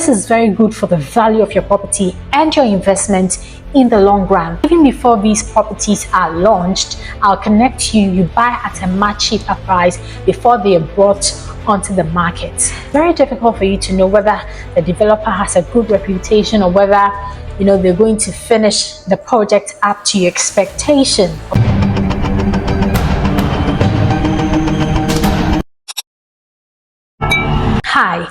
this is very good for the value of your property and your investment in the long run. Even before these properties are launched, I'll connect you. You buy at a much cheaper price before they are brought onto the market. Very difficult for you to know whether the developer has a good reputation or whether they're going to finish the project up to your expectation. Hi,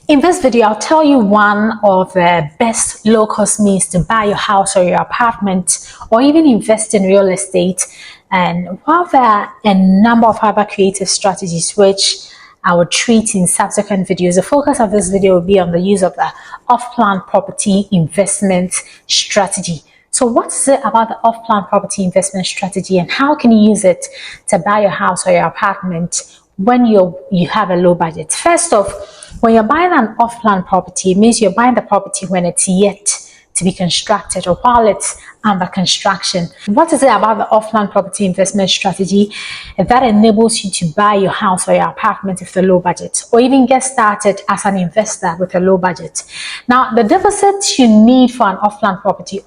in this video I'll tell you one of the best low-cost means to buy your house or your apartment or even invest in real estate, and while there are a number of other creative strategies which I will treat in subsequent videos, the focus of this video will be on the use of the off-plan property investment strategy. So what is it about the off-plan property investment strategy, and how can you use it to buy your house or your apartment when you have a low budget? First off, when you're buying an off-plan property, it means you're buying the property when it's yet to be constructed or while it's under construction. What is it about the off-plan property investment strategy that enables you to buy your house or your apartment with a low budget, or even get started as an investor with a low budget? Now, the deposit you need for an off-plan property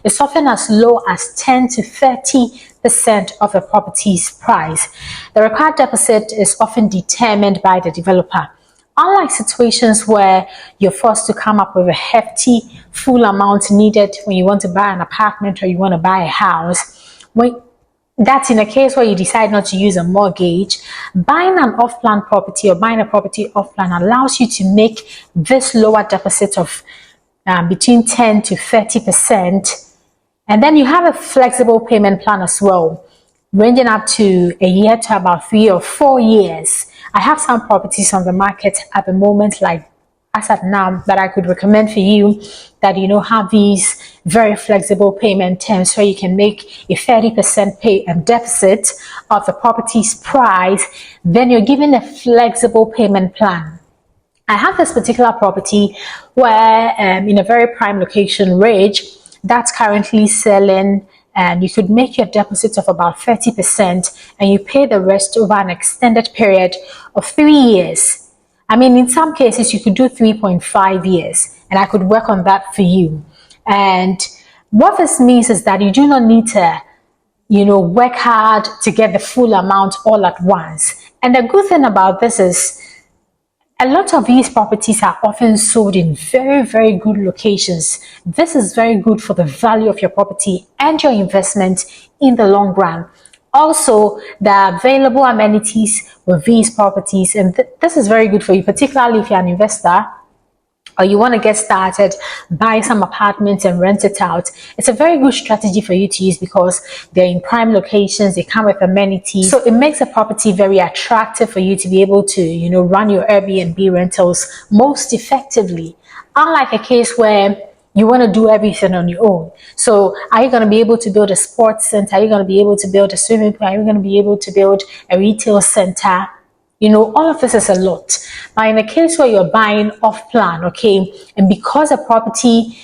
is often as low as 10 to 30% of the property's price. The required deposit is often determined by the developer. Unlike situations where you're forced to come up with a hefty full amount needed when you want to buy an apartment or you want to buy a house, that's in a case where you decide not to use a mortgage, buying an off-plan property or buying a property off-plan allows you to make this lower deposit of between 10 to 30%. And then you have a flexible payment plan as well, ranging up to a year to about 3 or 4 years. I have some properties on the market at the moment, like as at now, that I could recommend for you that have these very flexible payment terms where you can make a 30% pay and deficit of the property's price. Then you're given a flexible payment plan. I have this particular property where in a very prime location, Ridge, that's currently selling, and you could make your deposit of about 30% and you pay the rest over an extended period of 3 years. I mean, in some cases you could do 3.5 years, and I could work on that for you. And what this means is that you do not need to work hard to get the full amount all at once. And the good thing about this is a lot of these properties are often sold in very, very good locations. This is very good for the value of your property and your investment in the long run. Also, there are available amenities with these properties, and this is very good for you, particularly if you're an investor or you want to get started, buy some apartments and rent it out. It's a very good strategy for you to use because they're in prime locations, they come with amenities. So it makes a property very attractive for you to be able to, run your Airbnb rentals most effectively. Unlike a case where you want to do everything on your own. So are you going to be able to build a sports center? Are you going to be able to build a swimming pool? Are you going to be able to build a retail center? All of this is a lot. But in a case where you're buying off-plan, okay, and because a property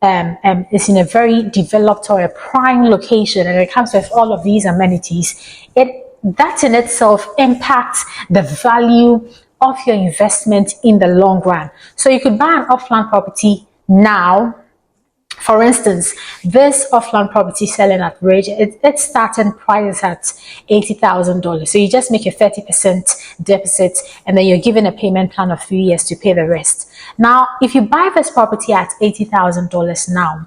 is in a very developed or a prime location and it comes with all of these amenities, that in itself impacts the value of your investment in the long run. So you could buy an off-plan property now. For instance, this off-land property selling at Ridge, its starting price is at $80,000. So you just make a 30% deposit, and then you're given a payment plan of 3 years to pay the rest. Now, if you buy this property at $80,000 now,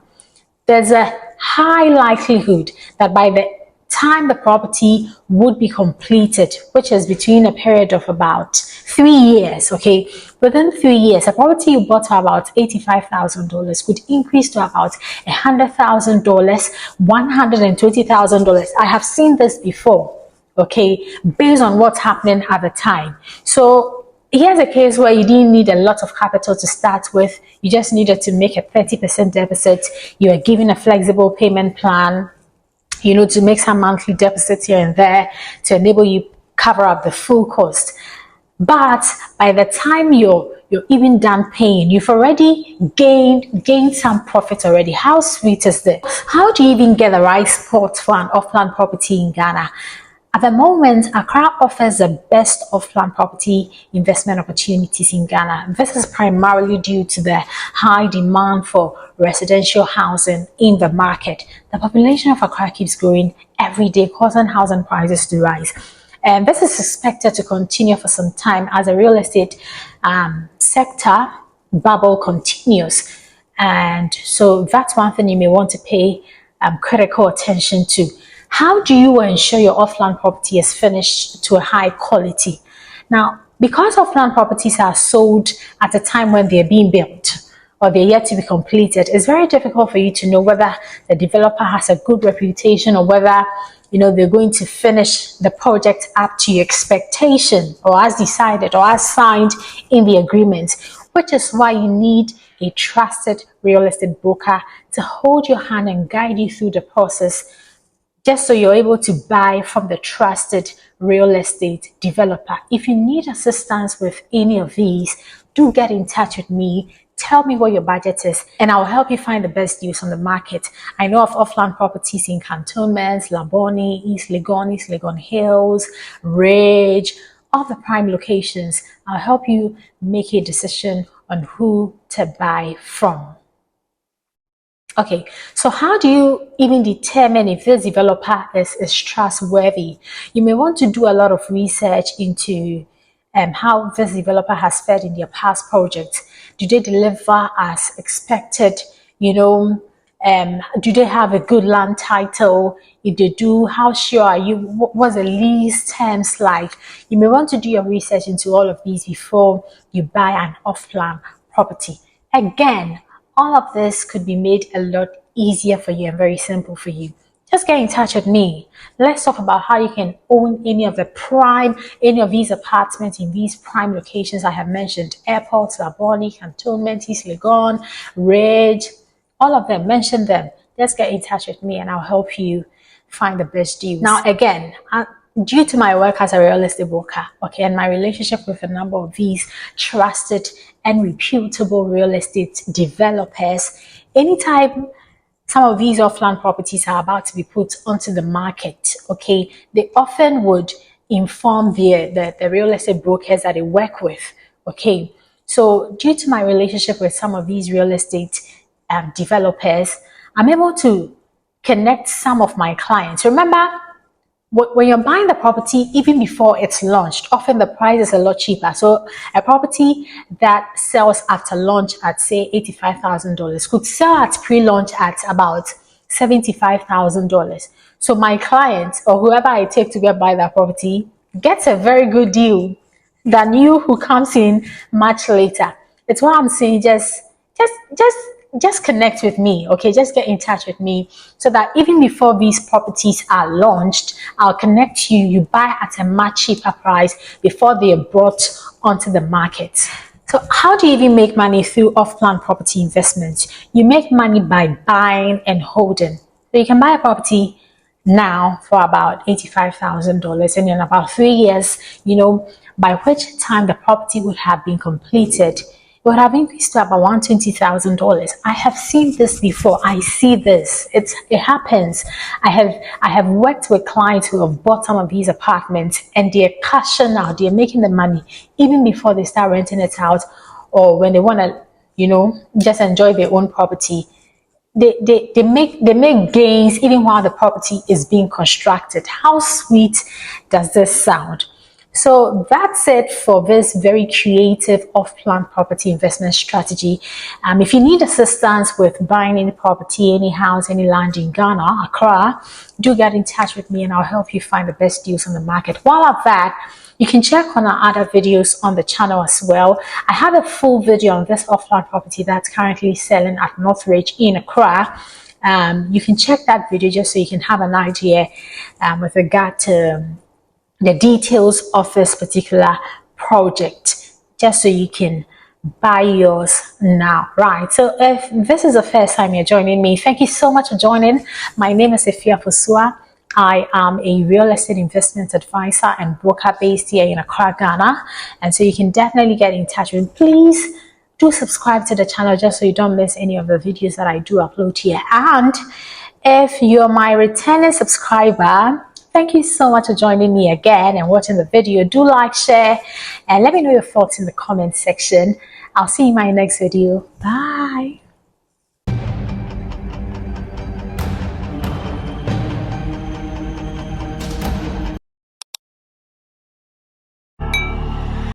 there's a high likelihood that by the time the property would be completed, which is between a period of about 3 years, okay, within 3 years, a property you bought for about $85,000 could increase to about $100,000, $120,000. I have seen this before, okay, based on what's happening at the time. So here's a case where you didn't need a lot of capital to start with. You just needed to make a 30% deposit. You are given a flexible payment plan, to make some monthly deposits here and there to enable you cover up the full cost. But by the time you're even done paying, you've already gained some profit already. How sweet is this? How do you even get the right spot for an off-plan property in Ghana? At the moment, Accra offers the best off-plan property investment opportunities in Ghana. This is primarily due to the high demand for residential housing in the market. The population of Accra keeps growing every day, causing housing prices to rise. And this is expected to continue for some time as the real estate sector bubble continues. And so that's one thing you may want to pay critical attention to. How do you ensure your off-land property is finished to a high quality? Now, because off-land properties are sold at a time when they're being built or they're yet to be completed, it's very difficult for you to know whether the developer has a good reputation or whether they're going to finish the project up to your expectation or as decided or as signed in the agreement, which is why you need a trusted real estate broker to hold your hand and guide you through the process, just so you're able to buy from the trusted real estate developer. If you need assistance with any of these, do get in touch with me. Tell me what your budget is, and I'll help you find the best deals on the market. I know of off-land properties in cantonments, Labone, East Legon Hills, Ridge, all the prime locations. I'll help you make a decision on who to buy from. Okay, so how do you even determine if this developer is trustworthy? You may want to do a lot of research into how this developer has fared in their past projects. Do they deliver as expected? Do they have a good land title? If they do, how sure are you? What's the lease terms like? You may want to do your research into all of these before you buy an off-plan property. Again, all of this could be made a lot easier for you and very simple for you. Just get in touch with me. Let's talk about how you can own any of these apartments in these prime locations I have mentioned. Airports, Labone, Cantonment, East Legon, Ridge, all of them, mention them. Just get in touch with me and I'll help you find the best deals. Now, again, due to my work as a real estate broker, and my relationship with a number of these trusted and reputable real estate developers, anytime some of these off-land properties are about to be put onto the market, they often would inform the real estate brokers that they work with, So due to my relationship with some of these real estate developers, I'm able to connect some of my clients. Remember, when you're buying the property, even before it's launched, often the price is a lot cheaper. So a property that sells after launch at, say, $85,000 could sell at pre-launch at about $75,000. So my client or whoever I take to get buy that property gets a very good deal than you who comes in much later. It's what I'm saying. Just connect with me, just get in touch with me so that even before these properties are launched, I'll connect you. You buy at a much cheaper price before they are brought onto the market. So how do you even make money through off-plan property investments? You make money by buying and holding. So you can buy a property now for about $85,000, and in about 3 years, by which time the property would have been completed, it would have increased to about $120,000. I have seen this before. I see this. It happens. I have worked with clients who have bought some of these apartments and they're cashing out. They're making the money even before they start renting it out, or when they want to, just enjoy their own property. They make gains even while the property is being constructed. How sweet does this sound? So that's it for this very creative off-plan property investment strategy. If you need assistance with buying any property, any house, any land in Ghana, Accra, do get in touch with me and I'll help you find the best deals on the market. While at that, you can check on our other videos on the channel as well. I have a full video on this off-plan property that's currently selling at Northridge in Accra. You can check that video just so you can have an idea with regard to the details of this particular project, just so you can buy yours now, right? So if this is the first time you're joining me, thank you so much for joining. My name is Efia Fosua. I am a real estate investment advisor and broker based here in Accra, Ghana, and so you can definitely get in touch with me. Please do subscribe to the channel just so you don't miss any of the videos that I do upload here. And if you're my returning subscriber, Thank you so much for joining me again and watching the video. Do like, share, and let me know your thoughts in the comment section. I'll see you in my next video. Bye.